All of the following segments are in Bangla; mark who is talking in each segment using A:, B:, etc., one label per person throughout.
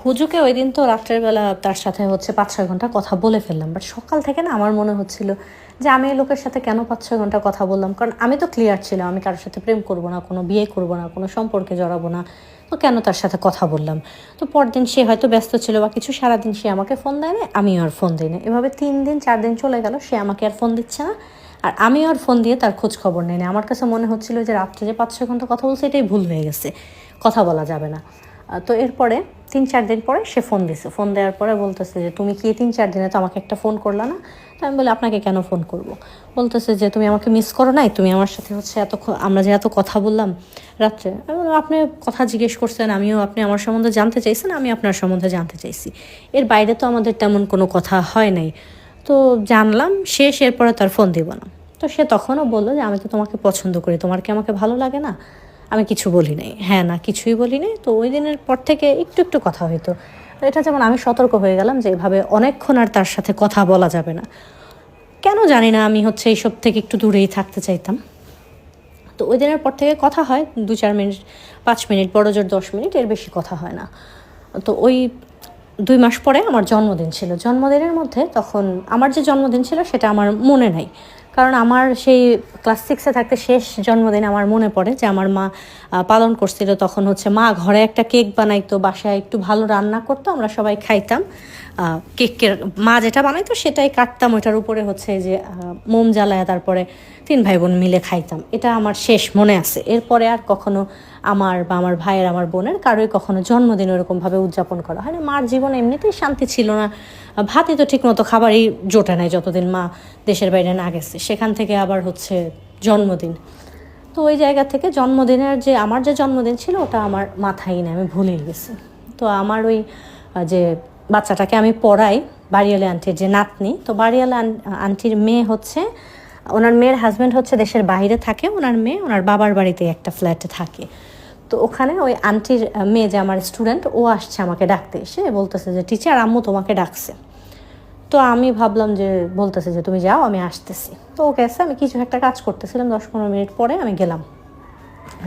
A: হুজুকে ওই দিন তো রাত্রের বেলা তার সাথে হচ্ছে 5-6 ঘন্টা কথা বলে ফেললাম, বাট সকাল থেকে না আমার মনে হচ্ছিল যে আমি এই লোকের সাথে কেন 5-6 ঘন্টা কথা বললাম। কারণ আমি তো ক্লিয়ার ছিলাম আমি কারোর সাথে প্রেম করব না, কোনো বিয়ে করব না, কোনো সম্পর্কে জড়াবো না, তো কেন তার সাথে কথা বললাম। তো পরদিন সে হয়তো ব্যস্ত ছিল বা কিছু, সারাদিন সে আমাকে ফোন দেয় না, আমিও আর ফোন দিই না। এভাবে 3 দিন 4 দিন চলে গেল, সে আমাকে আর ফোন দিচ্ছে না, আর আমিও আর ফোন দিয়ে তার খোঁজ খবর নেই না। আমার কাছে মনে হচ্ছিল যে রাত্রে যে 5-6 ঘন্টা কথা বলছে এটাই ভুল হয়ে গেছে, কথা বলা যাবে না। তো এরপরে 3-4 দিন পরে সে ফোন দিছে, ফোন দেওয়ার পরে বলতেছে যে তুমি কি 3-4 দিনে তো আমাকে একটা ফোন করলা না। তো আমি বলি আপনাকে কেন ফোন করব। বলতেছে যে তুমি আমাকে মিস করো নাই, তুমি আমার সাথে হচ্ছে আমরা যে এত কথা বললাম রাত্রে। আমি বললাম আপনি কথা জিজ্ঞেস করছেন, আমিও আপনি আমার সম্বন্ধে জানতে চাইছেন, আমি আপনার সম্বন্ধে জানতে চাইছি, এর বাইরে তো আমাদের তেমন কোনো কথা হয় নাই। তো জানলাম শেষ, এরপরে তার ফোন দিব না। তো সে তখনও বললো যে আমি তো তোমাকে পছন্দ করি, তোমার কি আমাকে ভালো লাগে না। আমি কিছু বলি নাই, হ্যাঁ না কিছুই বলি নাই। তো ওই দিনের পর থেকে একটু একটু কথা হইতো। এটা যেমন আমি সতর্ক হয়ে গেলাম যে এভাবে অনেকক্ষণ আর তার সাথে কথা বলা যাবে না। কেন জানি না, আমি হচ্ছে এইসব থেকে একটু দূরেই থাকতে চাইতাম। তো ওই দিনের পর থেকে কথা হয় 2-4 মিনিট, 5 মিনিট, বড় জোর 10 মিনিট, এর বেশি কথা হয় না। তো ওই 2 মাস পরে আমার জন্মদিন ছিল। জন্মদিনের মধ্যে তখন আমার যে জন্মদিন ছিল সেটা আমার মনে নাই, কারণ আমার সেই ক্লাস 6-এ থাকতে শেষ জন্মদিন আমার মনে পড়ে যে আমার মা পালন করছিল। তখন হচ্ছে মা ঘরে একটা কেক বানাইতো, বাসায় একটু ভালো রান্না করতো, আমরা সবাই খাইতাম। কেকের মা যেটা বানাইতো সেটাই কাটতাম, ওইটার উপরে হচ্ছে যে মোম জ্বালায় তারপরে 3 ভাই বোন মিলে খাইতাম। এটা আমার শেষ মনে আছে। এরপরে আর কখনো আমার বা আমার ভাইয়ের, আমার বোনের কারোই কখনো জন্মদিন ওরকমভাবে উদযাপন করা হয় না। মার জীবনে এমনিতেই শান্তি ছিল না, ভাতই তো ঠিকমতো খাবারই জোটে নাই যতদিন মা দেশের বাইরে না গেছে। সেখান থেকে আবার হচ্ছে জন্মদিন। তো ওই জায়গা থেকে জন্মদিনের যে আমার যে জন্মদিন ছিল ওটা আমার মাথায় নেই, আমি ভুলেই গেছি। তো আমার ওই যে বাচ্চাটাকে আমি পড়াই, বাড়িওয়ালা আন্টির যে নাতনি, তো বাড়িওয়ালা আন্টির মেয়ে হচ্ছে, ওনার মেয়ের হাজব্যান্ড হচ্ছে দেশের বাইরে থাকে, ওনার মেয়ে ওনার বাবার বাড়িতে একটা ফ্ল্যাটে থাকে। তো ওখানে ওই আন্টির মেয়ে যে আমার স্টুডেন্ট, ও আসছে আমাকে ডাকতে, এসে বলতেছে যে টিচার আম্মু তোমাকে ডাকছে। তো আমি ভাবলাম যে বলতেছে যে তুমি যাও আমি আসতেছি। তো ও গেছে, আমি কিছু একটা কাজ করতেছিলাম, 10-15 মিনিট পরে আমি গেলাম।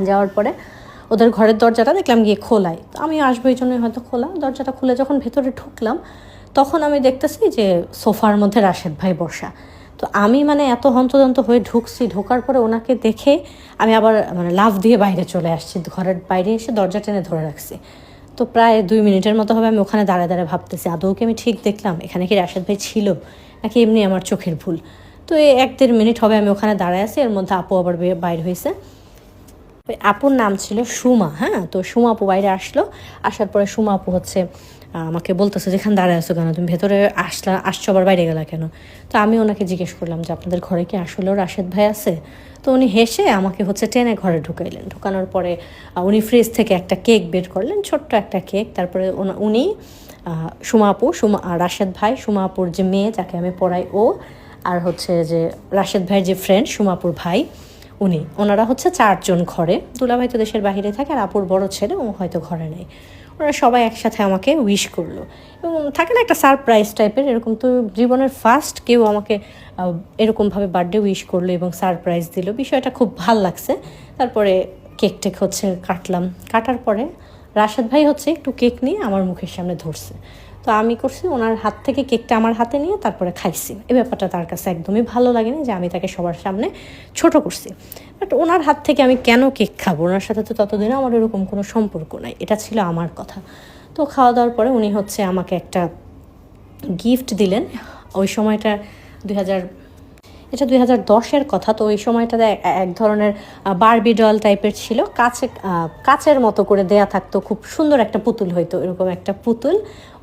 A: যাওয়ার পরে ওদের ঘরের দরজাটা দেখলাম গিয়ে খোলাই, তো আমি আসবো এই জন্যই হয়তো খোলা। দরজাটা খুলে যখন ভেতরে ঢুকলাম তখন আমি দেখতেছি যে সোফার মধ্যে রাশেদ ভাই বসা। তো আমি মানে এত হন্তদন্ত হয়ে ঢুকছি, ঢোকার পরে ওনাকে দেখে আমি আবার মানে লাফ দিয়ে বাইরে চলে আসছি, ঘরের বাইরে এসে দরজা টেনে ধরে রাখছি। তো প্রায় 2 মিনিটের মতো হবে আমি ওখানে দাঁড়ায় দাঁড়ায় ভাবতেছি আদৌ কি আমি ঠিক দেখলাম, এখানে কি রাশেদ ভাই ছিল নাকি এমনি আমার চোখের ভুল। তো এই 1-1.5 মিনিট হবে আমি ওখানে দাঁড়ায় আছি, এর মধ্যে আপু আবার বাইর হয়েছে। আপুর নাম ছিল সুমা। হ্যাঁ, তো সুমা আপু বাইরে আসলো, আসার পরে সুমা আপু হচ্ছে আমাকে বলতেছে যেখানে দাঁড়ায় আসো কেন, তুমি ভেতরে আসছো আবার বাইরে গেলা কেন। তো আমি ওনাকে জিজ্ঞেস করলাম যে আপনাদের ঘরে কি আসলেও রাশেদ ভাই আছে। তো উনি হেসে আমাকে হচ্ছে টেনে ঘরে ঢুকাইলেন। ঢুকানোর পরে উনি ফ্রিজ থেকে একটা কেক বের করলেন, ছোট্ট একটা কেক। তারপরে উনি সুমা আপু, রাশেদ ভাই, সুমা আপুর যে মেয়ে যাকে আমি পড়াই ও, আর হচ্ছে যে রাশেদ ভাইয়ের যে ফ্রেন্ড সুমাপুর ভাই, ওনারা হচ্ছে 4 জন ঘরে। দুলাভাই তো দেশের বাহিরে থাকে, আর আপুর বড় ছেলে ও হয়তো ঘরে নেই। ওরা সবাই একসাথে আমাকে উইশ করলো, এবং থাকে না একটা সারপ্রাইজ টাইপের, এরকম তো জীবনের ফার্স্ট কেউ আমাকে এরকমভাবে বার্থডে উইশ করলো এবং সারপ্রাইজ দিল, বিষয়টা খুব ভাল লাগছে। তারপরে কেক টেক হচ্ছে কাটলাম, কাটার পরে রাশেদ ভাই হচ্ছে একটু কেক নিয়ে আমার মুখের সামনে ধরছে। তো আমি করছি ওনার হাত থেকে কেকটা আমার হাতে নিয়ে তারপরে খাইছি। এই ব্যাপারটা তার কাছে একদমই ভালো লাগেনি যে আমি তাকে সবার সামনে ছোট করছি। বাট ওনার হাত থেকে আমি কেন কেক খাবো, ওনার সাথে তো ততদিনে আমার এরকম কোনো সম্পর্ক নাই, এটা ছিল আমার কথা। তো খাওয়া দাওয়ার পরে উনি হচ্ছে আমাকে একটা গিফট দিলেন। ওই সময়টা 2010-এর কথা। তো ওই সময়টাতে এক ধরনের বারবি ডল টাইপের ছিল, কাচের মতো করে দেয়া থাকতো, খুব সুন্দর একটা পুতুল হইতো, এরকম একটা পুতুল,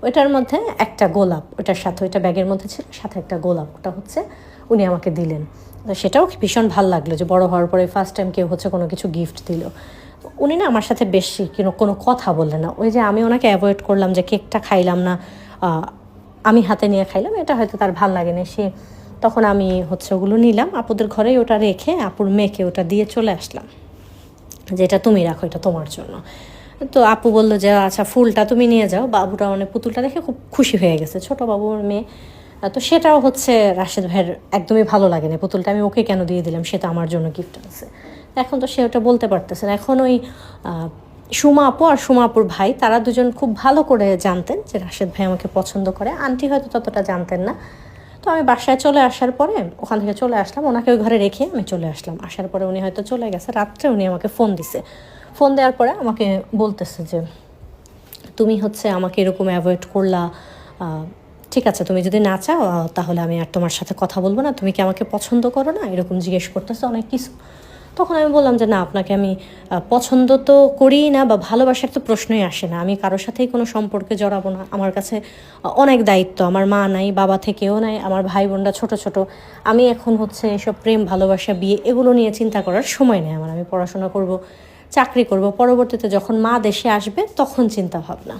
A: ওইটার মধ্যে একটা গোলাপ, ওইটার সাথে ওইটা ব্যাগের মধ্যে ছিল, সাথে একটা গোলাপ, ওটা হচ্ছে উনি আমাকে দিলেন। তো সেটাও ভীষণ ভালো লাগলো যে বড় হওয়ার পরে ফার্স্ট টাইম কেউ হচ্ছে কোনো কিছু গিফট দিল। উনি না আমার সাথে বেশি কোনো কথা বললেন না। ওই যে আমি ওনাকে অ্যাভয়েড করলাম যে কেকটা খাইলাম না, আমি হাতে নিয়ে খাইলাম, এটা হয়তো তার ভাল লাগেনি। তখন আমি হচ্ছে ওগুলো নিলাম, আপুদের ঘরেই ওটা রেখে আপুর মেয়েকে ওটা দিয়ে চলে আসলাম, যে এটা তুমি রাখো, এটা তোমার জন্য। তো আপু বললো যে আচ্ছা ফুলটা তুমি নিয়ে যাও। বাবুটা মানে পুতুলটা দেখে খুব খুশি হয়ে গেছে, ছোট বাবুর মেয়ে। তো সেটাও হচ্ছে রাশেদ ভাইয়ের একদমই ভালো লাগেনি, পুতুলটা আমি ওকে কেন দিয়ে দিলাম, সেটা আমার জন্য গিফট আছে। এখন তো সে ওটা বলতে পারতেছে না। এখন ওই সুমা আপু আর সুমা আপুর ভাই তারা দুজন খুব ভালো করে জানতেন যে রাশেদ ভাই আমাকে পছন্দ করে। আন্টি হয়তো ততটা জানতেন না। তো আমি বাসায় চলে আসার পরে ওখান থেকে চলে আসলাম, ওনাকে ওই ঘরে রেখে আমি চলে আসলাম। আসার পরে উনি হয়তো চলে গেছে, রাত্রে উনি আমাকে ফোন দিছে। ফোন দেওয়ার পরে আমাকে বলতেছে যে তুমি হচ্ছে আমাকে এরকম অ্যাভয়েড করলা, ঠিক আছে তুমি যদি না চাও তাহলে আমি আর তোমার সাথে কথা বলবো না, তুমি কি আমাকে পছন্দ করো না, এরকম জিজ্ঞেস করতেছে অনেক কিছু। তখন আমি বললাম যে না, আপনাকে আমি পছন্দ তো করি না বা ভালোবাসার তো প্রশ্নই আসে না, আমি কারোর সাথেই কোনো সম্পর্কে জড়াবো না। আমার কাছে অনেক দায়িত্ব, আমার মা নাই, বাবা থেকেও নাই, আমার ভাই বোনরা ছোট ছোট। আমি এখন হচ্ছে এসব প্রেম ভালোবাসা বিয়ে এগুলো নিয়ে চিন্তা করার সময় নেই আমার। আমি পড়াশোনা করব, চাকরি করব, পরবর্তীতে যখন মা দেশে আসবে তখন চিন্তা ভাবনা।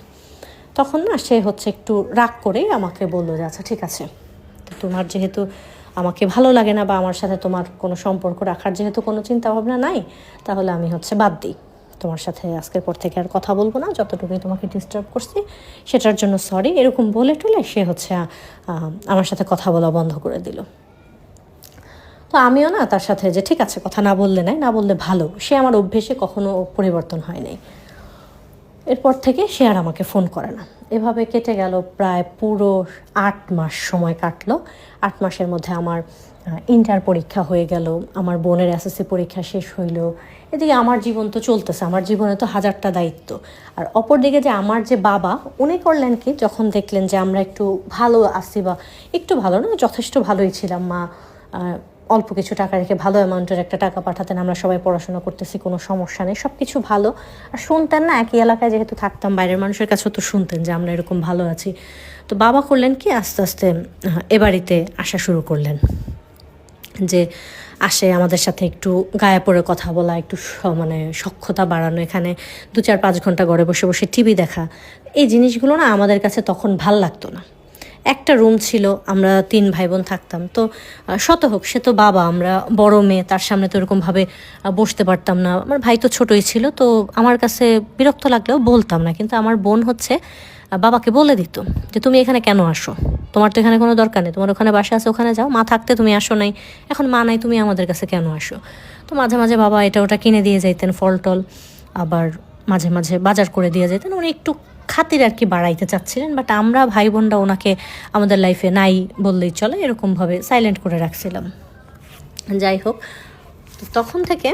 A: তখন না সে হচ্ছে একটু রাগ করে আমাকে বললো যে আচ্ছা ঠিক আছে, তো তোমার যেহেতু আমাকে ভালো লাগে না বা আমার সাথে তোমার কোনো সম্পর্ক রাখার যেহেতু কোনো চিন্তা ভাবনা নাই, তাহলে আমি হচ্ছে বাদ দিই, তোমার সাথে আজকের পর থেকে আর কথা বলবো না, যতটুকুই তোমাকে ডিস্টার্ব করছি সেটার জন্য সরি, এরকম বলে টলে সে হচ্ছে আমার সাথে কথা বলা বন্ধ করে দিল। তো আমিও না তার সাথে যে ঠিক আছে কথা না বললে নাই, না বললে ভালো, সে আমার অভ্যেসে কখনো পরিবর্তন হয় নাই। এরপর থেকে সে আর আমাকে ফোন করে না। এভাবে কেটে গেল প্রায় পুরো 8 মাস সময় কাটলো। 8 মাসের মধ্যে আমার ইন্টার পরীক্ষা হয়ে গেল, আমার বোনের এসএসসি পরীক্ষা শেষ হইল, এদিকে আমার জীবন তো চলতেছে, আমার জীবনে তো হাজারটা দায়িত্ব। আর অপরদিকে যে আমার যে বাবা, উনি করলেন কি, যখন দেখলেন যে আমরা একটু ভালো আছি বা একটু ভালো না, যথেষ্ট ভালোই ছিলাম, মা অল্প কিছু টাকা রেখে ভালো অ্যামাউন্টের একটা টাকা পাঠাতেন, আমরা সবাই পড়াশোনা করতেছি, কোনো সমস্যা নেই, সব কিছু ভালো। আর শুনতেন না, একই এলাকায় যেহেতু থাকতাম, বাইরের মানুষের কাছেও তো শুনতেন যে আমরা এরকম ভালো আছি। তো বাবা করলেন কি, আস্তে আস্তে এ বাড়িতে আসা শুরু করলেন, যে আসে আমাদের সাথে একটু গায়ে পড়ে কথা বলা, একটু মানে সখ্যতা বাড়ানো, এখানে 2-4-5 ঘন্টা ঘরে বসে বসে টিভি দেখা, এই জিনিসগুলো না আমাদের কাছে তখন ভাল লাগতো না। একটা রুম ছিল, আমরা 3 ভাই বোন থাকতাম, তো শত হোক সে তো বাবা, আমরা বড় মেয়ে, তার সামনে তো এরকমভাবে বসতে পারতাম না। আমার ভাই তো ছোটই ছিল, তো আমার কাছে বিরক্ত লাগলেও বলতাম না, কিন্তু আমার বোন হচ্ছে বাবাকে বলে দিত যে তুমি এখানে কেন আসো, তোমার তো এখানে কোনো দরকার নেই, তোমার ওখানে বাসা আছে ওখানে যাও, মা থাকতে তুমি আসো নাই, এখন মা নাই, তুমি আমাদের কাছে কেন আসো। তো মাঝে মাঝে বাবা এটা ওটা কিনে দিয়ে যাইতেন, ফল টল, আবার মাঝে মাঝে বাজার করে দিয়ে যেতেন, উনি একটু খাতির আর কি বাড়াইতে চাচ্ছিলেন। বাট আমরা ভাই বোনরা ওনাকে আমাদের লাইফে নাই বললেই চলে, এরকমভাবে সাইলেন্ট করে রাখছিলাম। যাই হোক, তখন থেকে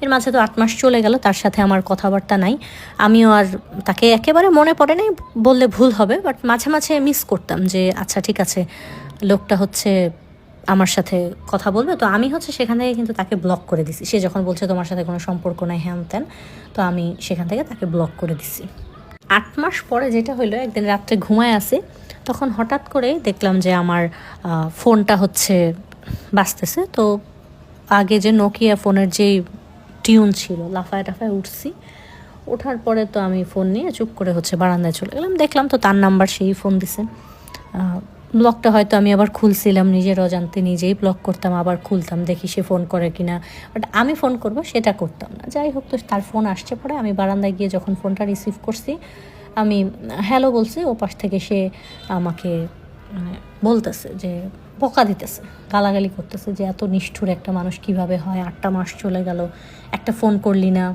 A: এর মাঝে তো 8 মাস চলে গেল, তার সাথে আমার কথাবার্তা নাই, আমিও আর তাকে একেবারে মনে পড়ে নাই বললে ভুল হবে, বাট মাঝে মাঝে মিস করতাম যে আচ্ছা ঠিক আছে, লোকটা হচ্ছে আমার সাথে কথা বলবে। তো আমি হচ্ছে সেখান থেকে কিন্তু তাকে ব্লক করে দিছি, সে যখন বলছে তোমার সাথে কোনো সম্পর্ক নাই হ্যান ত্যান, তো আমি সেখান থেকে তাকে ব্লক করে দিছি। 8 মাস পরে যেটা হলো, একদিন রাত্রে ঘুমায় আসি, তখন হঠাৎ করে দেখলাম যে আমার ফোনটা হচ্ছে বাজতেছে। তো আগে যে নোকিয়া ফোনের যেই টিউন ছিল, লাফায় টাফায় উঠছি, ওঠার পরে তো আমি ফোন নিয়ে চুপ করে হচ্ছে বারান্দায় চলে গেলাম, দেখলাম তো তার নাম্বার, সেই ফোন দিছে। ব্লকটা হয়তো আমি আবার খুলছিলাম, নিজের অজান্তে নিজেই ব্লক করতাম, আবার খুলতাম দেখি সে ফোন করে কিনা, বাট আমি ফোন করবো সেটা করতাম না। যাই হোক, তো তার ফোন আসছে, পরে আমি বারান্দায় গিয়ে যখন ফোনটা রিসিভ করছি, আমি হ্যালো বলছি, ও পাশ থেকে সে আমাকে বলতেছে যে বকা দিতেছে, গালাগালি করতেছে যে এত নিষ্ঠুর একটা মানুষ কিভাবে হয়, 8টা মাস চলে গেল, একটা ফোন করলি না,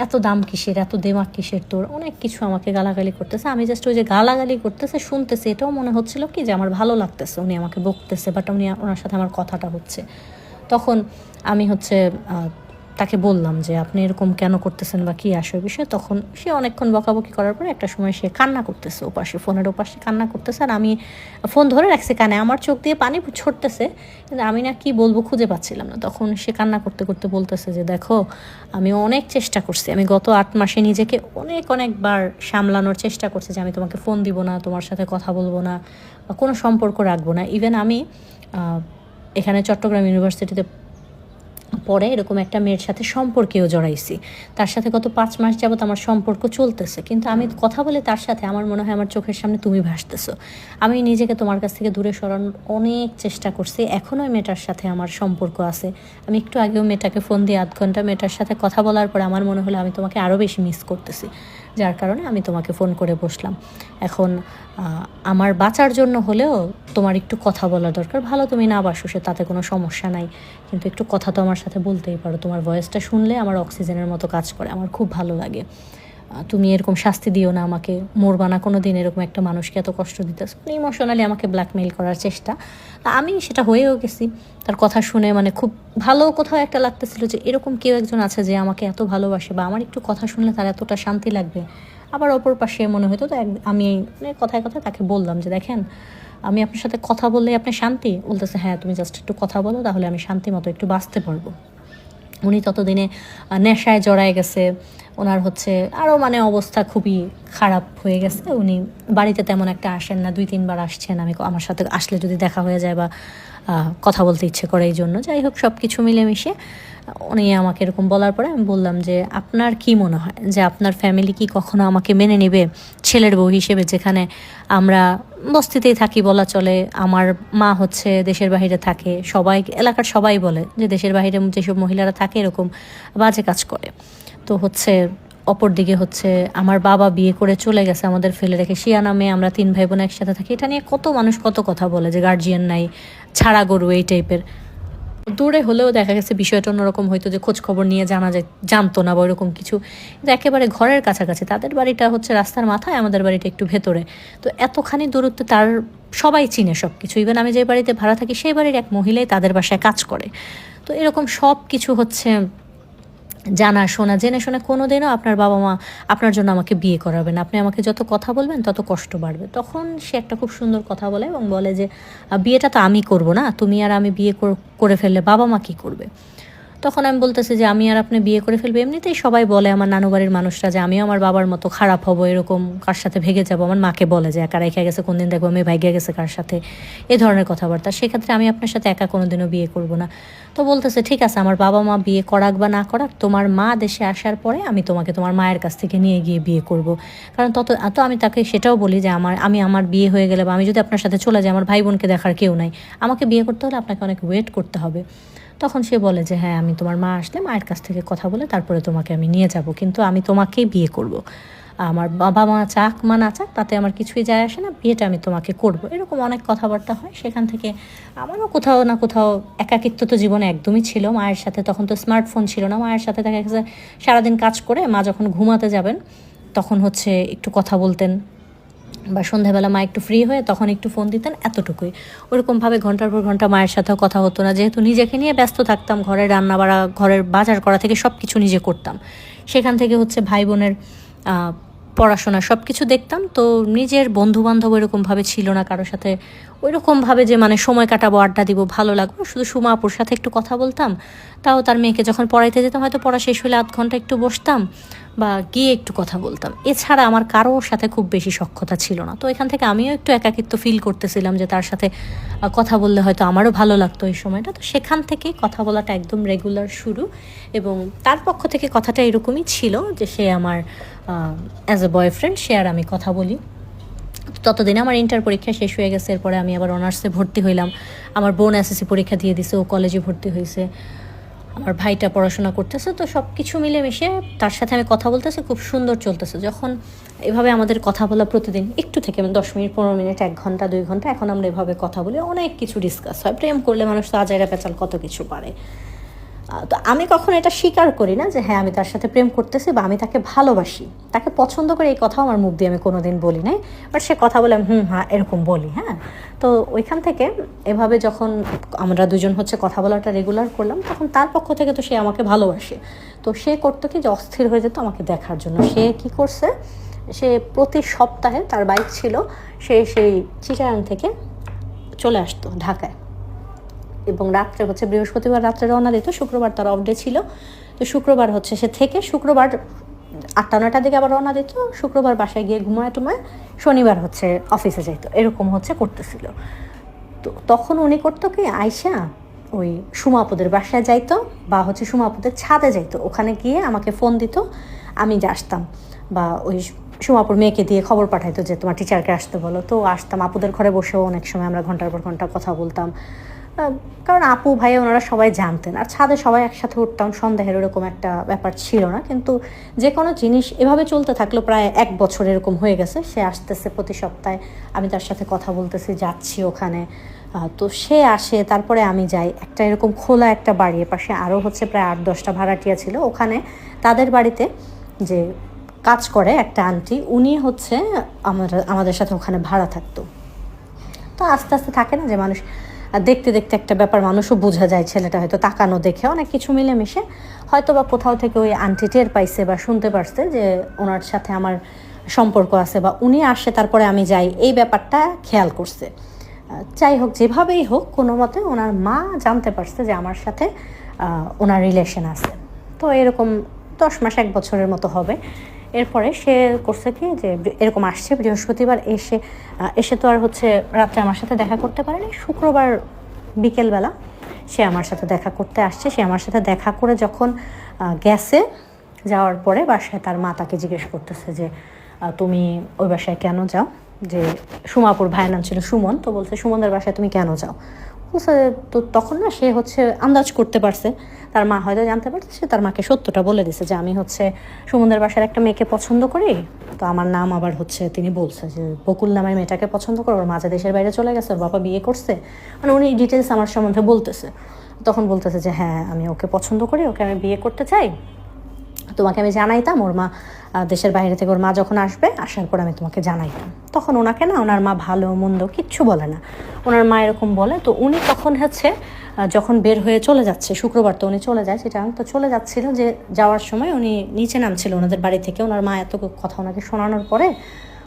A: এত দাম কিসের, এত দেমাক কিসের তোর, অনেক কিছু আমাকে গালাগালি করতেছে। আমি জাস্ট ওই যে গালাগালি করতেছে শুনতেছে, এটাও মনে হচ্ছিল কি যে আমার ভালো লাগতেছে, উনি আমাকে বকতেছে, বাট ওনার সাথে আমার কথাটা হচ্ছে। তখন আমি হচ্ছে তাকে বললাম যে আপনি এরকম কেন করতেছেন বা কী আসে বিষয়। তখন সে অনেকক্ষণ বকাবকি করার পরে একটা সময় সে কান্না করতেছে, ওপাশে ফোনের ওপাশে কান্না করতেছে, আর আমি ফোন ধরে রাখছি কানে, আমার চোখ দিয়ে পানি ছড়তেছে, কিন্তু আমি না কি বলবো খুঁজে পাচ্ছিলাম না। তখন সে কান্না করতে করতে বলতেছে যে দেখো, আমি অনেক চেষ্টা করছি, আমি গত 8 মাসে নিজেকে অনেকবার সামলানোর চেষ্টা করছি যে আমি তোমাকে ফোন দিব না, তোমার সাথে কথা বলবো না, কোনো সম্পর্ক রাখবো না। ইভেন আমি এখানে চট্টগ্রাম ইউনিভার্সিটিতে পরে এরকম একটা মেয়ের সাথে সম্পর্কেও জড়াইছি, তার সাথে গত 5 মাস যাবত আমার সম্পর্ক চলতেছে, কিন্তু আমি কথা বলে তার সাথে আমার মনে হয় আমার চোখের সামনে তুমি ভাসতেছো। আমি নিজেকে তোমার কাছ থেকে দূরে সরানোর অনেক চেষ্টা করছি, এখনও মেয়েটার সাথে আমার সম্পর্ক আছে। আমি একটু আগেও মেয়েটাকে ফোন দিয়ে 8 ঘন্টা মেয়েটার সাথে কথা বলার পর আমার মনে হলো আমি তোমাকে আরও বেশি মিস করতেছি, যার কারণে আমি তোমাকে ফোন করে বসলাম। এখন আমার বাঁচার জন্য হলেও তোমার একটু কথা বলা দরকার, ভালো তুমি না বাসো সে তাতে কোনো সমস্যা নাই, কিন্তু একটু কথা তো আমার সাথে বলতেই পারো, তোমার ভয়েসটা শুনলে আমার অক্সিজেনের মতো কাজ করে, আমার খুব ভালো লাগে। তুমি এরকম শাস্তি দিও না আমাকে, মরবা না কোনো দিন, এরকম একটা মানুষকে এত কষ্ট দিতেছ, মানে ইমোশনালি আমাকে ব্ল্যাকমেইল করার চেষ্টা। আমি সেটা হয়েও গেছি। তার কথা শুনে মানে খুব ভালো কোথাও একটা লাগতেছিল যে এরকম কেউ একজন আছে যে আমাকে এত ভালোবাসে, বা আমার একটু কথা শুনলে তার এতটা শান্তি লাগবে। আবার অপর পাশে মনে হতো তো আমি মানে কথায় কথায় তাকে বললাম যে দেখেন, আমি আপনার সাথে কথা বললেই আপনি শান্তি? বলতেছে হ্যাঁ, তুমি জাস্ট একটু কথা বলো, তাহলে আমি শান্তি মতো একটু বাঁচতে পারবো। উনি ততদিনে নেশায় জড়ায় গেছে, ওনার হচ্ছে আরও মানে অবস্থা খুবই খারাপ হয়ে গেছে। উনি বাড়িতে তেমন একটা আসেন না, 2-3 বার আসছেন। আমি আমার সাথে আসলে যদি দেখা হয়ে যায় বা কথা বলতে ইচ্ছে করে, এই জন্য যাই হোক সব কিছু মিলেমিশে উনি আমাকে এরকম বলার পরে আমি বললাম যে আপনার কি মনে হয় যে আপনার ফ্যামিলি কি কখনো আমাকে মেনে নেবে ছেলের বউ হিসেবে, যেখানে আমরা বস্তিতেই থাকি বলা চলে। আমার মা হচ্ছে দেশের বাইরে থাকে, সবাই এলাকার সবাই বলে যে দেশের বাইরে যেসব মহিলারা থাকে এরকম বাজে কাজ করে। তো হচ্ছে অপর দিকে হচ্ছে আমার বাবা বিয়ে করে চলে গেছে আমাদের ফেলে রেখে, শিয়া নামে আমরা 3 ভাই বোন একসাথে থাকি। এটা নিয়ে কত মানুষ কত কথা বলে যে গার্জিয়ান নাই, ছাড়া গরু, এই টাইপের। দূরে হলেও দেখা গেছে বিষয়টা অন্যরকম হয়তো, যে খোঁজ খবর নিয়ে জানতো না বা ওরকম কিছু। কিন্তু একেবারে ঘরের কাছাকাছি, তাদের বাড়িটা হচ্ছে রাস্তার মাথায়, আমাদের বাড়িটা একটু ভেতরে। তো এতখানি দূরত্বে তার সবাই চিনে সব কিছু। ইভেন আমি যে বাড়িতে ভাড়া থাকি সেই বাড়ির এক মহিলাই তাদের বাসায় কাজ করে। তো এরকম সব কিছু হচ্ছে জানা শোনা, জেনে শুনে কোনো দিনও আপনার বাবা মা আপনার জন্য আমাকে বিয়ে করাবেন, আপনি আমাকে যত কথা বলবেন তত কষ্ট বাড়বে। তখন সে একটা খুব সুন্দর কথা বলে এবং বলে যে বিয়েটা তো আমি করব না, তুমি আর আমি বিয়ে করে ফেললে বাবা মা কী করবে? তখন আমি বলতেছি যে আমি আর আপনি বিয়ে করে ফেলবো, এমনিতেই সবাই বলে আমার নানু বাড়ির মানুষরা যে আমিও আমার বাবার মতো খারাপ হব, এরকম কার সাথে ভেগে যাবো। আমার মাকে বলে যে একা রেখে গেছে, কোনদিন দেখবো আমি ভাইগে গেছে কার সাথে, এ ধরনের কথাবার্তা। সেক্ষেত্রে আমি আপনার সাথে একা কোনোদিনও বিয়ে করব না। তো বলতেছে ঠিক আছে, আমার বাবা মা বিয়ে করাক বা না করাক, তোমার মা দেশে আসার পরে আমি তোমাকে তোমার মায়ের কাছ থেকে নিয়ে গিয়ে বিয়ে করব। কারণ তো আমি তাকে সেটাও বলি যে আমার বিয়ে হয়ে গেলে বা আমি যদি আপনার সাথে চলে যাই, আমার ভাই বোনকে দেখার কেউ নাই, আমাকে বিয়ে করতে হলে আপনাকে অনেক ওয়েট করতে হবে। তখন সে বলে যে হ্যাঁ, আমি তোমার মা আসলে মায়ের কাছ থেকে কথা বলে তারপরে তোমাকে আমি নিয়ে যাব, কিন্তু আমি তোমাকেই বিয়ে করব। আমার বাবা মা চাক মা না চাক তাতে আমার কিছুই যায় আসে না, বিয়েটা আমি তোমাকে করব। এরকম অনেক কথাবার্তা হয়। সেখান থেকে আমারও কোথাও না কোথাও একাকিত্ব তো জীবনে একদমই ছিল। মায়ের সাথে তখন তো স্মার্টফোন ছিল না, মায়ের সাথে দেখা গেছে সারাদিন কাজ করে মা যখন ঘুমাতে যাবেন তখন হচ্ছে একটু কথা বলতেন, বা সন্ধ্যাবেলা মা একটু ফ্রি হয়ে তখন একটু ফোন দিতেন, এতটুকুই। ওরকমভাবে ঘন্টার পর ঘন্টা মায়ের সাথেও কথা হতো না, যেহেতু নিজেকে নিয়ে ব্যস্ত থাকতাম। ঘরের রান্না বাড়া, ঘরের বাজার করা থেকে সব কিছু নিজে করতাম। সেখান থেকে হচ্ছে ভাই বোনের পড়াশোনা সব কিছু দেখতাম। তো নিজের বন্ধুবান্ধব ওইরকমভাবে ছিল না কারোর সাথে ওইরকমভাবে যে মানে সময় কাটাবো, আড্ডা দিব, ভালো লাগবে। শুধু সুমা আপুর সাথে একটু কথা বলতাম, তাও তার মেয়েকে যখন পড়াইতে যেতাম হয়তো পড়া শেষ হলে 1/2 ঘন্টা একটু বসতাম বা গিয়ে একটু কথা বলতাম। এছাড়া আমার কারোর সাথে খুব বেশি সখ্যতা ছিল না। তো এখান থেকে আমিও একটু একাকিত্ব ফিল করতেছিলাম যে তার সাথে কথা বললে হয়তো আমারও ভালো লাগতো এই সময়টা। তো সেখান থেকে কথা বলাটা একদম রেগুলার শুরু, এবং তার পক্ষ থেকে কথাটা এরকমই ছিল যে সে আমার অ্যাজ এ বয়ফ্রেন্ড, সে আর আমি কথা বলি। ততদিনে আমার ইন্টার পরীক্ষা শেষ হয়ে গেছে, এরপরে আমি আবার অনার্সে ভর্তি হইলাম। আমার বোন এসএসসি পরীক্ষা দিয়ে দিছে, ও কলেজে ভর্তি হয়েছে, আমার ভাইটা পড়াশোনা করতেছে। তো সব কিছু মিলেমিশে তার সাথে আমি কথা বলতেছি, খুব সুন্দর চলতেছে। যখন এভাবে আমাদের কথা বলা প্রতিদিন একটু থেকে 10 মিনিট 15 মিনিট 1 ঘন্টা 2 ঘন্টা, এখন আমরা এভাবে কথা বলি, অনেক কিছু ডিসকাস হয়। প্রেম করলে মানুষ তো আজাইরা পেঁচাল কত কিছু পারে। তো আমি কখনো এটা স্বীকার করি না যে হ্যাঁ আমি তার সাথে প্রেম করতেছি বা আমি তাকে ভালোবাসি, তাকে পছন্দ করে, এই কথাও আমার মুখ দিয়ে আমি কোনোদিন বলি নাই। বাট সে কথা বলে হ্যাঁ এরকম বলি। হ্যাঁ, তো ওইখান থেকে এভাবে যখন আমরা দুজন হচ্ছে কথা বলাটা রেগুলার করলাম, তখন তার পক্ষ থেকে তো সে আমাকে ভালোবাসে। তো সে করতো কি যে অস্থির হয়ে যেত আমাকে দেখার জন্য। সে কি করছে, সে প্রতি সপ্তাহে, তার বাইক ছিল, সে সেই চিটাগাং থেকে চলে আসতো ঢাকায়, এবং রাত্রে হচ্ছে বৃহস্পতিবার রাত্রে রওনা দিত, শুক্রবার তার অফ ডে ছিল। তো শুক্রবার হচ্ছে সে থেকে শুক্রবার 8টা-9টার দিকে আবার রওনা দিত, শুক্রবার বাসায় গিয়ে ঘুমায় টুমায় শনিবার হচ্ছে অফিসে যাইতো, এরকম হচ্ছে করতেছিল। তো তখন উনি করতো কি, আয়শা ওই সুমাপুদের বাসায় যাইতো বা হচ্ছে সুমাপুদের ছাদে যাইতো, ওখানে গিয়ে আমাকে ফোন দিত, আমি আসতাম। বা ওই সুমাপুর মেয়েকে দিয়ে খবর পাঠাইতো যে তোমার টিচারকে আসতে বলো। তো আসতাম, আপুদের ঘরে বসেও অনেক সময় আমরা ঘন্টার পর ঘন্টা কথা বলতাম, কারণ আপু ভাই ওনারা সবাই জানতেন। আর ছাদে সবাই একসাথে উঠতাম, সন্দেহের ওরকম একটা ব্যাপার ছিল না। কিন্তু যে কোনো জিনিস এভাবে চলতে থাকলো, প্রায় 1 বছর এরকম হয়ে গেছে। সে আসতেছে প্রতি সপ্তাহে, আমি তার সাথে কথা বলতেছি, যাচ্ছি ওখানে। তো সে আসে, তারপরে আমি যাই। একটা এরকম খোলা একটা বাড়ি, পাশে আরও হচ্ছে প্রায় 8-10টা ভাড়াটিয়া ছিল। ওখানে তাদের বাড়িতে যে কাজ করে একটা আন্টি, উনি হচ্ছে আমাদের সাথে ওখানে ভাড়া থাকতো। তো আস্তে আস্তে থাকে না যে মানুষ দেখতে দেখতে একটা ব্যাপার মানুষও বোঝা যায়, ছেলেটা হয়তো তাকানো দেখে অনেক কিছু মিলেমিশে হয়তো বা কোথাও থেকে ওই আন্টি টের পাইছে বা শুনতে পারছে যে ওনার সাথে আমার সম্পর্ক আছে বা উনি আসে তারপরে আমি যাই, এই ব্যাপারটা খেয়াল করছে। যাই হোক, যেভাবেই হোক কোনো মতে ওনার মা জানতে পারছে যে আমার সাথে ওনার রিলেশন আছে। তো এরকম 10 মাস 1 বছরের মতো হবে। এরপরে সে করছে কি যে এরকম আসছে বৃহস্পতিবার, এসে তো আর হচ্ছে রাত্রে আমার সাথে দেখা করতে পারেনি। শুক্রবার বিকেলবেলা সে আমার সাথে দেখা করতে আসছে। সে আমার সাথে দেখা করে যখন গেছে, যাওয়ার পরে বাসায় তার মা তাকে জিজ্ঞেস করতেছে যে তুমি ওই বাসায় কেন যাও, যে সুমাপুর ভাইয়ের নাম ছিল সুমন। তো বলছে সুমনদের বাসায় তুমি কেন যাও? বলছে তো তখন না সে হচ্ছে আন্দাজ করতে পারছে, তার মা হয়তো জানতে পারছে, সে তার মাকে সত্যটা বলে দিছে যে আমি হচ্ছে সুমনদের বাসার একটা মেয়েকে পছন্দ করি। তো আমার নাম আবার হচ্ছে তিনি বলছে যে বকুল নামের মেয়েটাকে পছন্দ করে, ওর মাঝে দেশের বাইরে চলে গেছে, ওর বাবা বিয়ে করছে, মানে উনি ডিটেলস আমার সম্বন্ধে বলতেছে। তখন বলতেছে যে হ্যাঁ আমি ওকে পছন্দ করি, ওকে আমি বিয়ে করতে চাই, তোমাকে আমি জানাইতাম। ওর মা দেশের বাইরে থেকে, ওর মা যখন আসবে, আসার পর আমি তোমাকে জানাইতাম। তখন ওনাকে না ওনার মা ভালো মন্দ কিচ্ছু বলে না, ওনার মা এরকম বলে। তো উনি তখন হচ্ছে যখন বের হয়ে চলে যাচ্ছে, শুক্রবার তো উনি চলে যায়, সেটা তো চলে যাচ্ছিল, যে যাওয়ার সময় উনি নিচে নামছিল ওনাদের বাড়ি থেকে। ওনার মা এত কথা ওনাকে শোনানোর পরে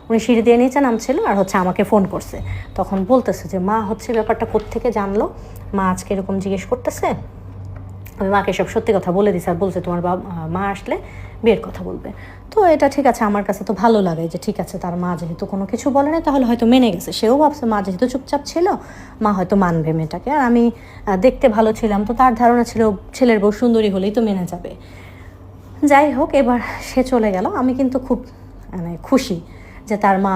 A: উনি সিঁড়ি দিয়ে নিচে নামছিল আর হচ্ছে আমাকে ফোন করছে। তখন বলতেছে যে মা হচ্ছে ব্যাপারটা কোত্থেকে জানলো, মা আজকে এরকম জিজ্ঞেস করতেছে। আমি মাকে সব সত্যি কথা বলে দিছি আর বলছে তোমার মা আসলে বিয়ের কথা বলবে। তো এটা ঠিক আছে, আমার কাছে তো ভালো লাগে যে ঠিক আছে, তার মা যেহেতু কোনো কিছু বলে না তাহলে হয়তো মেনে গেছে। সেও ভাবছে মা যেহেতু চুপচাপ ছিল, মা হয়তো মানবে মেয়েটাকে। আর আমি দেখতে ভালো ছিলাম, তো তার ধারণা ছিল ছেলের বউ সুন্দরী হলেই তো মেনে যাবে। যাই হোক, এবার সে চলে গেল। আমি কিন্তু খুব মানে খুশি যে তার মা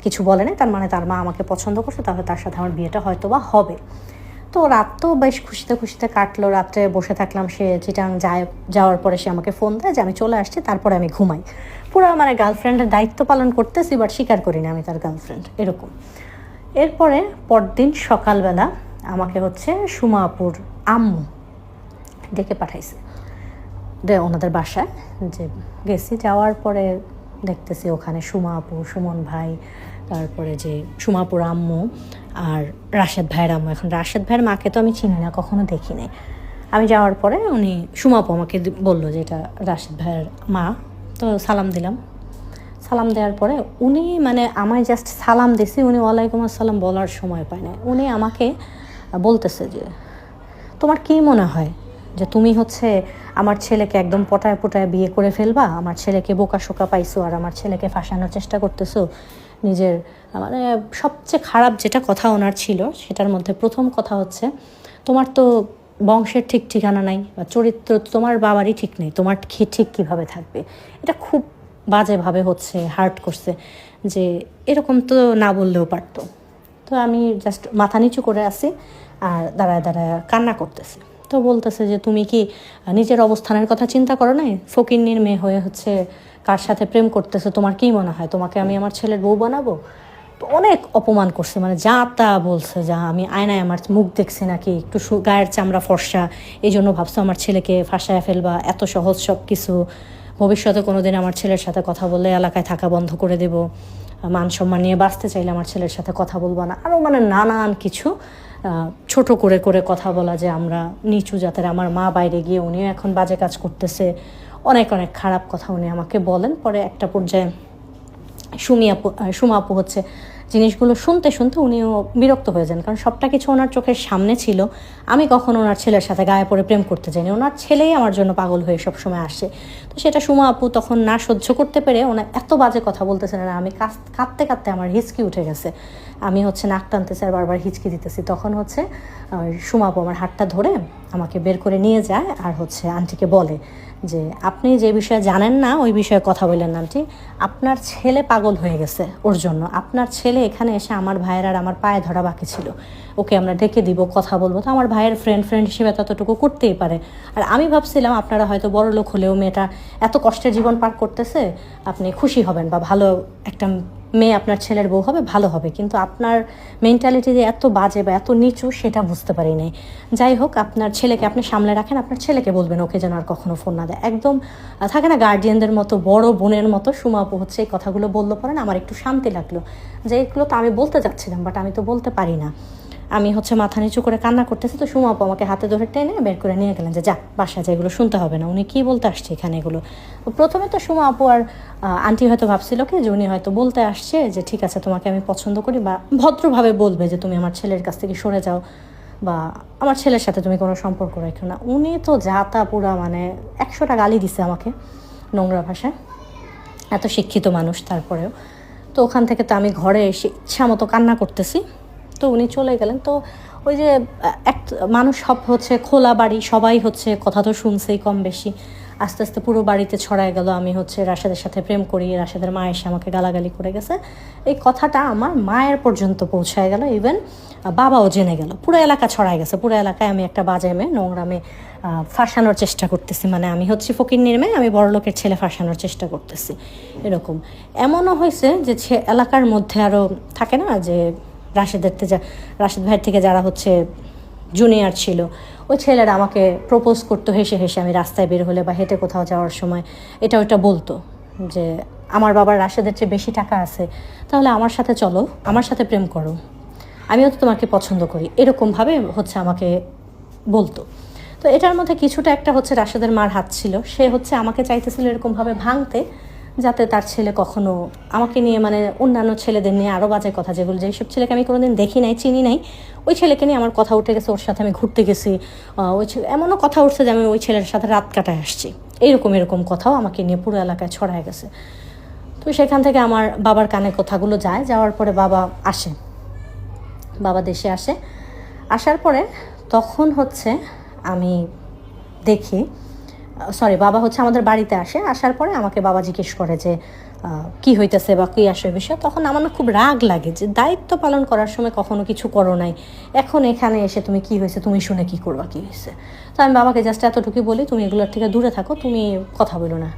A: কিছু বলে না, তার মানে তার মা আমাকে পছন্দ করছে, তাহলে তার সাথে আমার বিয়েটা হয়তো বা হবে। তো রাত তো বেশ খুশিতে খুশিতে কাটলো। রাত্রে বসে থাকলাম, সে চিটাং যাওয়ার পরে সে আমাকে ফোন দেয় যে আমি চলে আসছি, তারপরে আমি ঘুমাই। পুরো মানে গার্লফ্রেন্ডের দায়িত্ব পালন করতেছি, বাট স্বীকার করি না আমি তার গার্লফ্রেন্ড, এরকম। এরপরে পরদিন সকালবেলা আমাকে হচ্ছে সুমা আপুর আম্মু ডেকে পাঠাইছে ওনাদের বাসায়। যে গেছি, যাওয়ার পরে দেখতেছি ওখানে সুমা আপু, সুমন ভাই, তারপরে যে সুমাপুর আম্মু আর রাশেদ ভাইয়ের আম্মু। এখন রাশেদ ভাইয়ের মাকে তো আমি চিনি না, কখনো দেখি নাই। আমি যাওয়ার পরে উনি সুমাপু আমাকে বললো যে এটা রাশেদ ভাইয়ের মা। তো সালাম দিলাম। সালাম দেওয়ার পরে উনি মানে আমায় জাস্ট সালাম দিছি, উনি ওয়ালাইকুম আসসালাম বলার সময় পায় না। উনি আমাকে বলতেছে যে তোমার কী মনে হয় যে তুমি হচ্ছে আমার ছেলেকে একদম পটায় পটায় বিয়ে করে ফেলবা, আমার ছেলেকে বোকাশোকা পাইছো আর আমার ছেলেকে ফাঁসানোর চেষ্টা করতেছো নিজের। মানে সবচেয়ে খারাপ যেটা কথা ওনার ছিল, সেটার মধ্যে প্রথম কথা হচ্ছে তোমার তো বংশের ঠিক ঠিকানা নাই, বা চরিত্র তোমার বাবারই ঠিক নেই, তোমার ঠিক কীভাবে থাকবে। এটা খুব বাজেভাবে হচ্ছে হার্ট করছে, যে এরকম তো না বললেও পারতো। তো আমি জাস্ট মাথা নিচু করে আসি আর দাঁড়ায় দাঁড়ায় কান্না করতেছি। তো বলতেছে যে তুমি কি নিজের অবস্থানের কথা চিন্তা করো নাই? ফকিন্নির মেয়ে হয়ে হচ্ছে কার সাথে প্রেম করতেছে, তোমার কী মনে হয় তোমাকে আমি আমার ছেলের বউ বানাবো? তো অনেক অপমান করছে, মানে যা তা বলছে, যা আমি আয়নায় আমার মুখ দেখছি নাকি, একটু গায়ের চামড়া ফর্সা, এই জন্য ভাবছো আমার ছেলেকে ফাঁসায় ফেলবা, এত সহজ সব কিছু, ভবিষ্যতে কোনো দিন আমার ছেলের সাথে কথা বললে এলাকায় থাকা বন্ধ করে দেব, মান সম্মান নিয়ে বাঁচতে চাইলে আমার ছেলের সাথে কথা বলবো না, আরও মানে নানান কিছু ছোট করে করে কথা বলা, যে আমরা নিচু জাতের, আমার মা বাইরে গিয়ে উনিও এখন বাজে কাজ করতেছে, অনেক অনেক খারাপ কথা উনি আমাকে বলেন। পরে একটা পর্যায়ে সুমা আপু হচ্ছে জিনিসগুলো শুনতে শুনতে উনিও বিরক্ত হয়ে যান, কারণ সবটা কিছু ওনার চোখের সামনে ছিল। আমি কখনো ওনার ছেলের সাথে গায়ে পড়ে প্রেম করতে চাইনি, ওনার ছেলেই আমার জন্য পাগল হয়ে সবসময় আসে। তো সেটা সুমা আপু তখন না সহ্য করতে পেরে ওনার এত বাজে কথা বলতেছেন না, আমি কাঁদতে কাঁদতে আমার হিচকি উঠে গেছে, আমি হচ্ছে নাক টানতেছি আর বারবার হিচকি দিতেছি। তখন হচ্ছে সুমা আপু আমার হাতটা ধরে আমাকে বের করে নিয়ে যায় আর হচ্ছে আন্টিকে বলে যে আপনি যে বিষয়ে জানেন না ওই বিষয়ে কথা বললেন না আন্টি, আপনার ছেলে পাগল হয়ে গেছে ওর জন্য, আপনার ছেলে এখানে এসে আমার ভাইয়ের আর আমার পায়ে ধরা বাকি ছিল, ওকে আমরা ডেকে দিব, কথা বলবো। তো আমার ভাইয়ের ফ্রেন্ড হিসেবে ততটুকু করতেই পারে। আর আমি ভাবছিলাম আপনারা হয়তো বড় লোক হলেও মেয়েটা এত কষ্টের জীবন পার করতেছে, আপনি খুশি হবেন বা ভালো একটা মেয়ে আপনার ছেলের বউ হবে ভালো হবে, কিন্তু আপনার মেন্টালিটি যে এত বাজে বা এত নিচু সেটা বুঝতে পারি নাই। যাই হোক, আপনার ছেলেকে আপনি সামলে রাখেন, আপনার ছেলেকে বলবেন ওকে যেন আর কখনো ফোন না দেয়। একদম থাকে না গার্ডিয়ানদের মতো, বড় বোনের মতো সুমা আপু হচ্ছে এই কথাগুলো বললো। পরে আমার একটু শান্তি লাগলো যে এগুলো তো আমি বলতে যাচ্ছিলাম, বাট আমি তো বলতে পারি না। আমি হচ্ছে মাথা নিচু করে কান্না করতেছি, তো সুমা আপু আমাকে হাতে ধরে টেনে বের করে নিয়ে গেলেন যে যা বাসা যা, এগুলো শুনতে হবে না, উনি কী বলতে আসছে এখানে এগুলো। প্রথমে তো সুমা আপু আর আন্টি হয়তো ভাবছিল কি যে উনি হয়তো বলতে আসছে যে ঠিক আছে তোমাকে আমি পছন্দ করি, বা ভদ্রভাবে বলবে যে তুমি আমার ছেলের কাছ থেকে সরে যাও, বা আমার ছেলের সাথে তুমি কোনো সম্পর্ক রাখো না। উনি তো যা তা পুরা মানে 100টা গালি দিছে আমাকে নোংরা ভাষায়, এত শিক্ষিত মানুষ তারপরেও। তো ওখান থেকে তো আমি ঘরে এসে ইচ্ছা মতো কান্না করতেছি, তো উনি চলে গেলেন। তো ওই যে এক মানুষ সব হচ্ছে খোলা বাড়ি, সবাই হচ্ছে কথা তো শুনছেই কম বেশি, আস্তে আস্তে পুরো বাড়িতে ছড়ায় গেল আমি হচ্ছে রাশেদের সাথে প্রেম করি। রাশেদের মা এসে আমাকে গালাগালি করে গেছে, এই কথাটা আমার মায়ের পর্যন্ত পৌঁছায় গেল, ইভেন বাবাও জেনে গেল, পুরো এলাকা ছড়ায় গেছে। পুরো এলাকায় আমি একটা বাজে মেয়ে, নোংরা মেয়ে ফাঁসানোর চেষ্টা করতেছি, মানে আমি হচ্ছে ফকিন্নির মেয়ে, আমি বড় লোকের ছেলে ফাঁসানোর চেষ্টা করতেছি এরকম। এমনও হয়েছে যে এলাকার মধ্যে আরও থাকে না যে রাশেদ ভাইয়ের থেকে যারা হচ্ছে জুনিয়র ছিল, ওই ছেলেরা আমাকে প্রপোজ করতো হেসে হেসে, আমি রাস্তায় বের হলে বা হেঁটে কোথাও যাওয়ার সময় এটা ওইটা বলতো যে আমার বাবার রাশেদের চেয়ে বেশি টাকা আছে, তাহলে আমার সাথে চলো, আমার সাথে প্রেম করো, আমিও তো তোমাকে পছন্দ করি, এরকমভাবে হচ্ছে আমাকে বলতো। তো এটার মধ্যে কিছুটা একটা হচ্ছে রাশেদের মার হাত ছিল, সে হচ্ছে আমাকে চাইতেছিল এরকমভাবে ভাঙতে, যাতে তার ছেলে কখনো আমাকে নিয়ে মানে অন্যান্য ছেলেদের নিয়ে আরও বাজে কথা, যেগুলো যেসব ছেলেকে আমি কোনোদিন দেখি নাই চিনি নাই, ওই ছেলেকে নিয়ে আমার কথা উঠে গেছে, ওর সাথে আমি ঘুরতে গেছি, ওই ছেলে এমনও কথা উঠছে যে আমি ওই ছেলের সাথে রাত কাটায় আসছি, এরকম কথাও আমাকে নিয়ে পুরো এলাকায় ছড়ায় গেছে। তো সেখান থেকে আমার বাবার কানে কথাগুলো যায়, যাওয়ার পরে বাবা আসে, বাবা দেশে আসে, আসার পরে তখন হচ্ছে আমি দেখি, বাবা হচ্ছে আমাদের বাড়িতে আসে, আসার পরে আমাকে বাবা জিজ্ঞেস করে যে কি হইতেছে বা কী আসে বিষয়। তখন আমার না খুব রাগ লাগে যে দায়িত্ব পালন করার সময় কখনো কিছু করো নাই, এখন এখানে এসে তুমি কি হয়েছে তুমি শুনে কি করবা, কী হয়েছে। তো আমি বাবাকে জাস্ট এতটুকুই বলি, তুমি এগুলোর থেকে দূরে থাকো, তুমি কথা বলো না।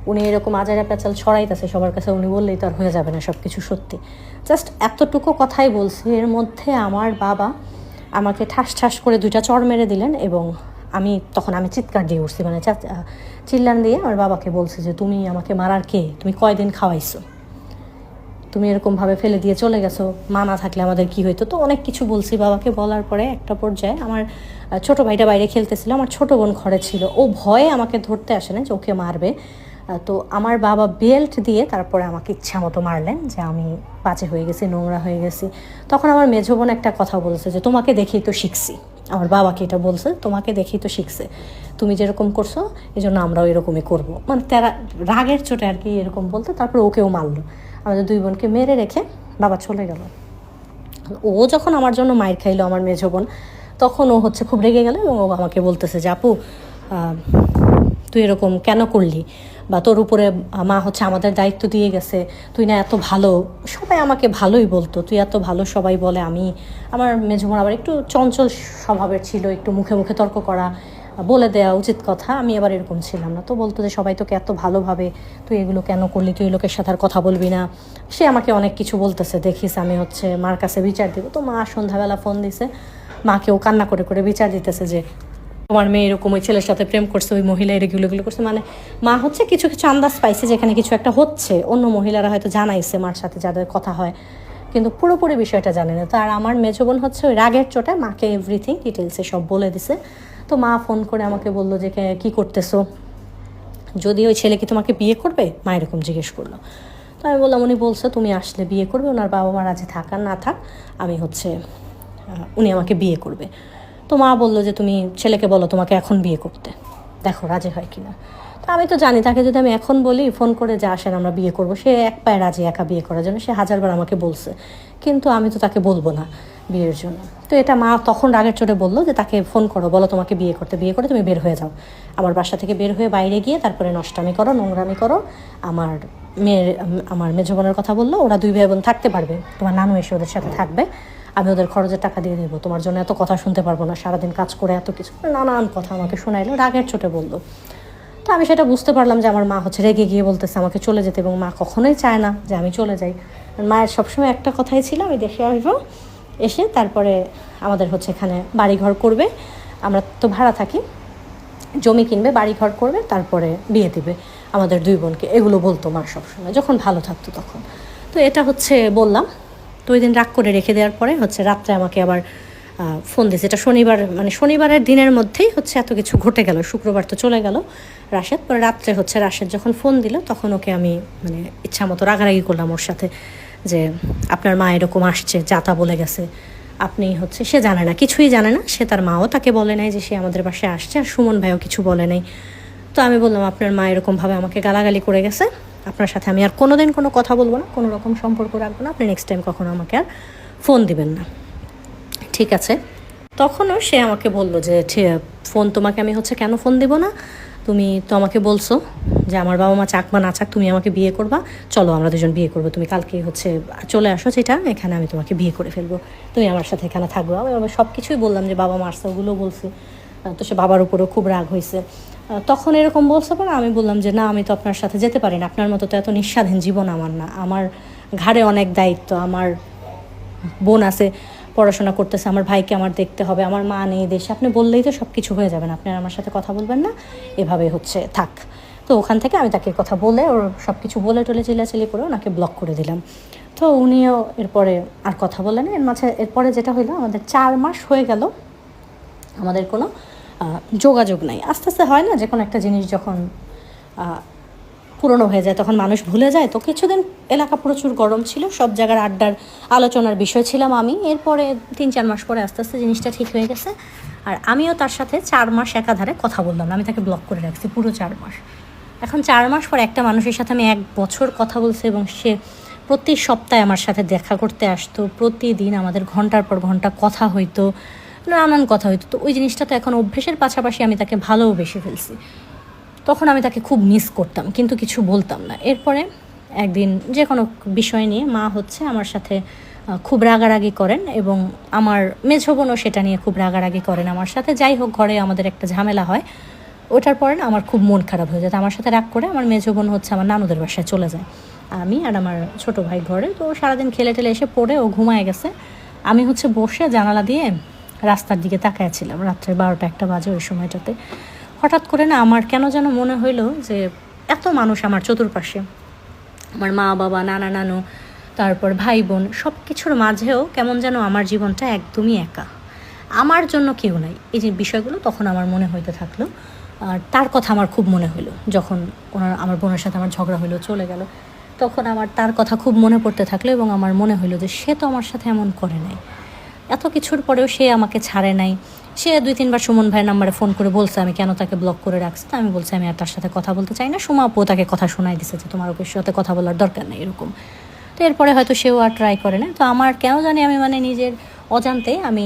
A: উনি এরকম আজারা প্যাচাল ছড়াইতেছে সবার কাছে, উনি বললেই তো আর হয়ে যাবে না সব কিছু সত্যি। জাস্ট এতটুকু কথাই বলছে, এর মধ্যে আমার বাবা আমাকে ঠাস ঠাস করে 2টা চড় মেরে দিলেন, এবং আমি চিৎকার দিয়ে উঠছি, মানে চিল্লান দিয়ে আমার বাবাকে বলছে যে তুমি আমাকে মারার কে, তুমি কয়দিন খাওয়াইছো, তুমি এরকমভাবে ফেলে দিয়ে চলে গেছো, মা না থাকলে আমাদের কি হইতো। তো অনেক কিছু বলছি বাবাকে, বলার পরে একটা পর্যায়ে আমার ছোট ভাইটা বাইরে খেলতেছিল, আমার ছোট বোন ঘরে ছিল, ও ভয়ে আমাকে ধরতে আসে না যে ওকে মারবে। তো আমার বাবা বেল্ট দিয়ে তারপরে আমাকে ইচ্ছা মতো মারলেন, যে আমি বাজে হয়ে গেছি, নোংরা হয়ে গেছি। তখন আমার মেজো বোন একটা কথা বলছে যে তোমাকে দেখেই তো শিখছি, আমার বাবাকে এটা বলছে, তোমাকে দেখেই তো শিখছে, তুমি যেরকম করছো এই জন্য আমরাও এরকমই করবো, মানে তারা রাগের চোটে আর কি এরকম বলতে। তারপর ওকেও মারলো, আমাদের 2 বোনকে মেরে রেখে বাবা চলে গেল। ও যখন আমার জন্য মায়ের খাইলো আমার মেজো বোন, তখন ও হচ্ছে খুব রেগে গেল, এবং ও আমাকে বলতেছে যে আপু তুই এরকম কেন করলি, বা তোর উপরে মা হচ্ছে আমাদের দায়িত্ব দিয়ে গেছে, তুই না এত ভালো, সবাই আমাকে ভালোই বলতো, তুই এত ভালো সবাই বলে। আমার মেজো বোন আবার একটু চঞ্চল স্বভাবের ছিল, একটু মুখে মুখে তর্ক করা, বলে দেওয়া উচিত কথা, আমি আবার এরকম ছিলাম না। তো বলতো যে সবাই তোকে এত ভালোভাবে, তুই এগুলো কেন করলি, তুই লোকের সাথে আর কথা বলবি না। সে আমাকে অনেক কিছু বলতেছে, দেখিস আমি হচ্ছে মার কাছে বিচার দিব। তো মা সন্ধ্যাবেলা ফোন দিছে, মাকেও কান্না করে করে বিচার দিতেছে যে তোমার মেয়ে এরকম ওই ছেলের সাথে প্রেম করছে, ওই মহিলা এগুলো করছে। মানে মা হচ্ছে কিছু কিছু আন্দাজ পাইছে যেখানে কিছু একটা হচ্ছে, অন্য মহিলারা হয়তো জানাইছে মার সাথে যাদের কথা হয়, কিন্তু পুরোপুরি বিষয়টা জানে না। তো আর আমার মেজো বোন হচ্ছে ওই রাগের চোটে মাকে এভরিথিং ডিটেলসে সব বলে দিছে। তো মা ফোন করে আমাকে বললো যে কী করতেছো, যদি ওই ছেলে কি তোমাকে বিয়ে করবে, মা এরকম জিজ্ঞেস করলো। তো আমি বললাম উনি বলছে তুমি আসলে বিয়ে করবে, ওনার বাবা মা রাজি থাক আর না থাক, আমি হচ্ছে উনি আমাকে বিয়ে করবে। তো মা বললো যে তুমি ছেলেকে বলো তোমাকে এখন বিয়ে করতে, দেখো রাজি হয় কিনা। তো আমি তো জানি তাকে যদি আমি এখন বলি ফোন করে যে আসেন আমরা বিয়ে করবো, সে এক পায়ে রাজি একা বিয়ে করার জন্য, সে 1000বার আমাকে বলছে, কিন্তু আমি তো তাকে বলবো না বিয়ের জন্য। তো এটা মা তখন রাগের চোটে বললো যে তাকে ফোন করো, বলো তোমাকে বিয়ে করতে, বিয়ে করে তুমি বের হয়ে যাও, আমার বাসা থেকে বের হয়ে বাইরে গিয়ে তারপরে নষ্টামি করো, নোংরামি করো। আমার মেজো বোনের কথা বললো, ওরা 2 ভাই বোন থাকতে পারবে, তোমার নানু এসে ওদের সাথে থাকবে, আমি ওদের খরচের টাকা দিয়ে দেবো, তোমার জন্য এত কথা শুনতে পারবো না, সারাদিন কাজ করে এত কিছু, নানান কথা আমাকে শোনাইলো, রাগের চোটে বললো। তো আমি সেটা বুঝতে পারলাম যে আমার মা হচ্ছে রেগে গিয়ে বলতেছে আমাকে চলে যেতে, এবং মা কখনোই চায় না যে আমি চলে যাই, মায়ের সবসময় একটা কথাই ছিল, আমি দেশে আসবো, এসে তারপরে আমাদের হচ্ছে এখানে বাড়িঘর করবে, আমরা তো ভাড়া থাকি, জমি কিনবে, বাড়িঘর করবে, তারপরে বিয়ে দিবে আমাদের 2 বোনকে, এগুলো বলতো মা সবসময় যখন ভালো থাকতো তখন। তো এটা হচ্ছে বললাম। তো ওই দিন রাগ করে রেখে দেওয়ার পরে হচ্ছে রাত্রে আমাকে আবার ফোন দিয়েছে। এটা শনিবার, মানে শনিবারের দিনের মধ্যেই হচ্ছে এত কিছু ঘটে গেল। শুক্রবার তো চলে গেল রাশেদ, পরে রাত্রে হচ্ছে রাশেদ যখন ফোন দিল তখন ওকে আমি মানে ইচ্ছা মতো রাগারাগি করলাম ওর সাথে, যে আপনার মা এরকম আসছে, যাতা বলে গেছে, আপনি হচ্ছে, সে জানে না, কিছুই জানে না, সে তার মাও তাকে বলে নাই যে সে আমাদের বাসায় আসছে, আর সুমন ভাইও কিছু বলে নাই। তো আমি বললাম আপনার মা এরকমভাবে আমাকে গালাগালি করে গেছে, আপনার সাথে আমি আর কোনো দিন কোনো কথা বলবো না, কোনো রকম সম্পর্ক রাখবো না, আপনি নেক্সট টাইম কখনো আমাকে আর ফোন দিবেন না, ঠিক আছে? তখনও সে আমাকে বলল যে ফোন তোমাকে আমি হচ্ছে কেন ফোন দিব না, তুমি তো আমাকে বলছো যে আমার বাবা মা চাক বা না চাক তুমি আমাকে বিয়ে করবা, চলো আমরা দুজন বিয়ে করবো, তুমি কালকে হচ্ছে চলে আসো, যেটা এখানে আমি তোমাকে বিয়ে করে ফেলবো, তুমি আমার সাথে এখানে থাকবো। আমি সব কিছুই বললাম যে বাবা মা আসছে, ওগুলো বলছি। তো সে বাবার উপরেও খুব রাগ হয়েছে। তখন এরকম বলছে পরে আমি বললাম যে না, আমি তো আপনার সাথে যেতে পারি না, আপনার মতো তো এত নিঃস্বাধীন জীবন আমার না, আমার ঘাড়ে অনেক দায়িত্ব, আমার বোন আছে পড়াশোনা করতেছে, আমার ভাইকে আমার দেখতে হবে, আমার মা নেই দেশে, আপনি বললেই তো সব কিছু হয়ে যাবে না, আপনি আর আমার সাথে কথা বলবেন না, এভাবে হচ্ছে থাক। তো ওখান থেকে আমি তাকে কথা বলে, ওর সব কিছু বলে টলে চিল্লাচিল্লি করে ওনাকে ব্লক করে দিলাম। তো উনিও এরপরে আর কথা বললেন। এরপরে যেটা হইলো, আমাদের 4 মাস হয়ে গেল আমাদের কোনো যোগাযোগ নাই। আস্তে আস্তে হয় না, যে কোনো একটা জিনিস যখন পুরনো হয়ে যায় তখন মানুষ ভুলে যায়। তো কিছুদিন এলাকা প্রচুর গরম ছিল, সব জায়গার আড্ডার আলোচনার বিষয় ছিলাম আমি। এরপরে 3-4 মাস পরে আস্তে আস্তে জিনিসটা ঠিক হয়ে গেছে, আর আমিও তার সাথে 4 মাস একাধারে কথা বললাম না, আমি তাকে ব্লক করে রাখছি পুরো 4 মাস। এখন 4 মাস পর একটা মানুষের সাথে আমি 1 বছর কথা বলছি, এবং সে প্রতি সপ্তাহে আমার সাথে দেখা করতে আসতো, প্রতিদিন আমাদের ঘন্টার পর ঘন্টা কথা হইতো, নানান কথা হইতো। তো ওই জিনিসটা তো এখন অভ্যেসের পাশাপাশি আমি তাকে ভালোবেসে ফেলছি। তখন আমি তাকে খুব মিস করতাম, কিন্তু কিছু বলতাম না। এরপরে একদিন যে কোনো বিষয় নিয়ে মা হচ্ছে আমার সাথে খুব রাগারাগি করেন, এবং আমার মেঝো বোনও সেটা নিয়ে খুব রাগারাগি করেন আমার সাথে। যাই হোক, ঘরে আমাদের একটা ঝামেলা হয়, ওটার পরে না আমার খুব মন খারাপ হয়ে যায়। আমার সাথে রাগ করে আমার মেঝো বোন হচ্ছে আমার নানুদের বাসায় চলে যায়, আমি আর আমার ছোটো ভাই ঘরে। তো সারাদিন খেলে টেলে এসে পড়ে ও ঘুমায় গেছে, আমি হচ্ছে বসে জানালা দিয়ে রাস্তার দিকে তাকায়াছিলাম, রাত্রে 12টা-1টা বাজে ওই সময়টাতে। হঠাৎ করে না আমার কেন যেন মনে হইলো যে এত মানুষ আমার চতুর্পাশে, আমার মা বাবা, নানা নানু, তারপর ভাই বোন, সব কিছুর মাঝেও কেমন যেন আমার জীবনটা একদমই একা, আমার জন্য কেউ নাই। এই যে বিষয়গুলো তখন আমার মনে হইতে থাকলো। আর তার কথা আমার খুব মনে হলো, যখন আমার বোনের সাথে আমার ঝগড়া হলো, চলে গেল, তখন আমার তার কথা খুব মনে পড়তে থাকলো, এবং আমার মনে হলো যে সে তো আমার সাথে এমন করে নাই, এত কিছুর পরেও সে আমাকে ছাড়ে নাই। সে 2-3 বার সুমন ভাইয়ের নাম্বারে ফোন করে বলছে আমি কেন তাকে ব্লক করে রাখছি। তো আমি বলছি আমি আর তার সাথে কথা বলতে চাই না। সুমা আপু তাকে কথা শোনাই দিছে যে তোমার ওকে সাথে কথা বলার দরকার নেই, এরকম। তো এরপরে হয়তো সেও আর ট্রাই করে না। তো আমার কেন জানি আমি মানে নিজের অজান্তে আমি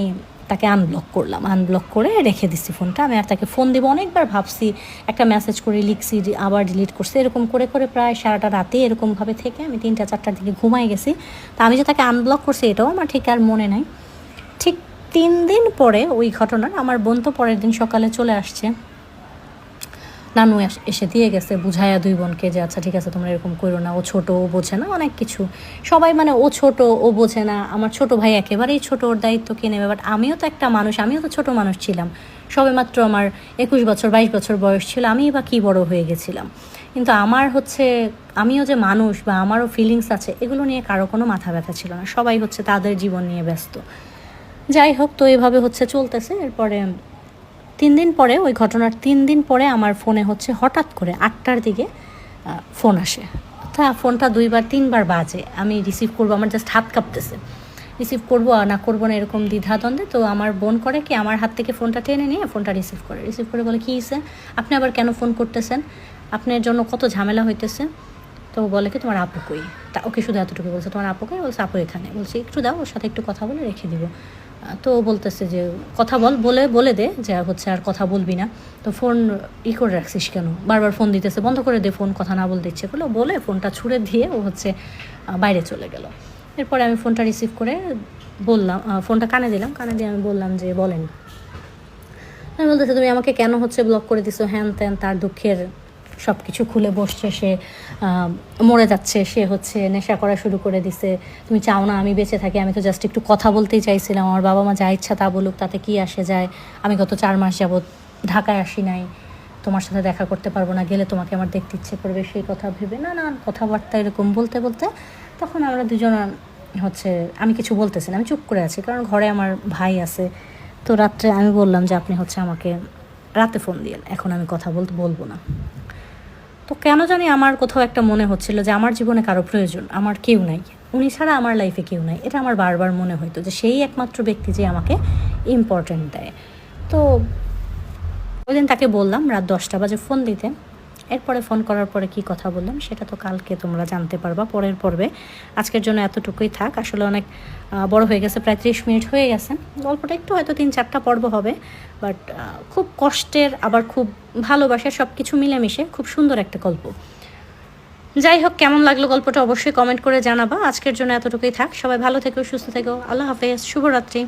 A: তাকে আনব্লক করলাম, আনব্লক করে রেখে দিচ্ছি ফোনটা। আমি আর তাকে ফোন দেবো অনেকবার ভাবছি, একটা মেসেজ করে লিখছি, আবার ডিলিট করছি, এরকম করে করে প্রায় সারাটা রাতে এরকমভাবে থেকে আমি 3টা-4টার দিকে ঘুমাই গেছি। তা আমি যে তাকে আনব্লক করছি এটাও আমার ঠিক আর মনে নাই। ঠিক 3 দিন পরে ওই ঘটনার, আমার বোন তো পরের দিন সকালে চলে আসছে, নানু এসে দিয়ে গেছে বুঝাইয়া 2 বোনকে যে আচ্ছা ঠিক আছে তোমরা এরকম করো না, ও ছোট, ও বোঝে না, অনেক কিছু। সবাই মানে ও ছোট, ও বোঝে না, আমার ছোট ভাই একেবারেই ছোট, ওর দায়িত্ব কে নেবে। বাট আমিও তো একটা মানুষ, আমিও তো ছোট মানুষ ছিলাম, সবে মাত্র আমার 21 বছর 22 বছর বয়স ছিল, আমিই বা কী বড় হয়ে গেছিলাম। কিন্তু আমার হচ্ছে, আমিও যে মানুষ বা আমারও ফিলিংস আছে, এগুলো নিয়ে কারো কোনো মাথা ব্যথা ছিল না। সবাই হচ্ছে তাদের জীবন নিয়ে ব্যস্ত। যাই হোক, তো এইভাবে হচ্ছে চলতেছে। এরপরে 3 দিন পরে, ওই ঘটনার 3 দিন পরে আমার ফোনে হচ্ছে হঠাৎ করে 8টার দিকে ফোন আসে। তা ফোনটা 2-3বার বাজে, আমি রিসিভ করবো, আমার জাস্ট হাত কাঁপতেছে, রিসিভ করবো না করবো না এরকম দ্বিধাদ্বন্দ্বে। তো আমার বোন করে কি, আমার হাত থেকে ফোনটা টেনে নিয়ে ফোনটা রিসিভ করে বলে কী হয়েছে, আপনি আবার কেন ফোন করতেছেন, আপনার জন্য কত ঝামেলা হইতেছে। তো বলে কি তোমার আপু কই, তা ওকে শুধু এতটুকু বলছে তোমার আপু কই, বলছে আপু এখানে, বলছি একটু দাও ওর সাথে একটু কথা বলে রেখে দিব। তো বলতেছে যে কথা বলে দে যে হচ্ছে আর কথা বলবি না, তো ফোন করে রাখছিস কেন, বারবার ফোন দিতেছে, বন্ধ করে দে ফোন, কথা না বলতে ইচ্ছে করলো, বলে ফোনটা ছুঁড়ে দিয়ে ও হচ্ছে বাইরে চলে গেল। এরপরে আমি ফোনটা রিসিভ করে বললাম, ফোনটা কানে দিলাম, কানে দিয়ে আমি বললাম যে বলেন। আমি বলতেছে তুমি আমাকে কেন হচ্ছে ব্লক করে দিছো, হ্যান ত্যান, তার দুঃখের সব কিছু খুলে বসছে, সে মরে যাচ্ছে, সে হচ্ছে নেশা করা শুরু করে দিছে, তুমি চাও না আমি বেঁচে থাকি, আমি তো জাস্ট একটু কথা বলতেই চাইছিলাম, আমার বাবা মা যা ইচ্ছা তা বলুক, তাতে কি আসে যায়, আমি গত 4 মাস যাবৎ ঢাকায় আসি নাই, তোমার সাথে দেখা করতে পারবো না, গেলে তোমাকে আমার দেখতে ইচ্ছে করবে, সেই কথা ভেবে নানান কথাবার্তা এরকম বলতে বলতে তখন আমরা দুজন হচ্ছে, আমি কিছু বলতেছি না, আমি চুপ করে আছি, কারণ ঘরে আমার ভাই আছে। তো রাত্রে আমি বললাম যে আপনি হচ্ছে আমাকে রাতে ফোন দিয়েন, এখন আমি কথা বলবো না। তো কেন জানি আমার কোথাও একটা মনে হচ্ছিল যে আমার জীবনে কারো প্রয়োজন, আমার কেউ নাই, উনি ছাড়া আমার লাইফে কেউ নাই, এটা আমার বারবার মনে হইতো যে সেই একমাত্র ব্যক্তি যে আমাকে ইম্পর্টেন্ট দেয়। তো ওই দিন তাকে বললাম রাত 10টা বাজে ফোন দিতে। এরপরে ফোন করার পরে কি কথা বললাম সেটা তো কালকে তোমরা জানতে পারবা পরের পর্বে। আজকের জন্য এতটুকুই থাক, আসলে অনেক বড় হয়ে গেছে, প্রায় 30 মিনিট হয়ে গেছে। গল্পটা একটু হয়তো 3-4টা পর্ব হবে, বাট খুব কষ্টের আবার খুব ভালোবাসার সব কিছু মিলেমিশে খুব সুন্দর একটা গল্প। যাই হোক, কেমন লাগলো গল্পটা অবশ্যই কমেন্ট করে জানাবা। আজকের জন্য এতটুকুই থাক, সবাই ভালো থেকো, সুস্থ থেকো, আল্লাহ হাফেজ, শুভরাত্রি।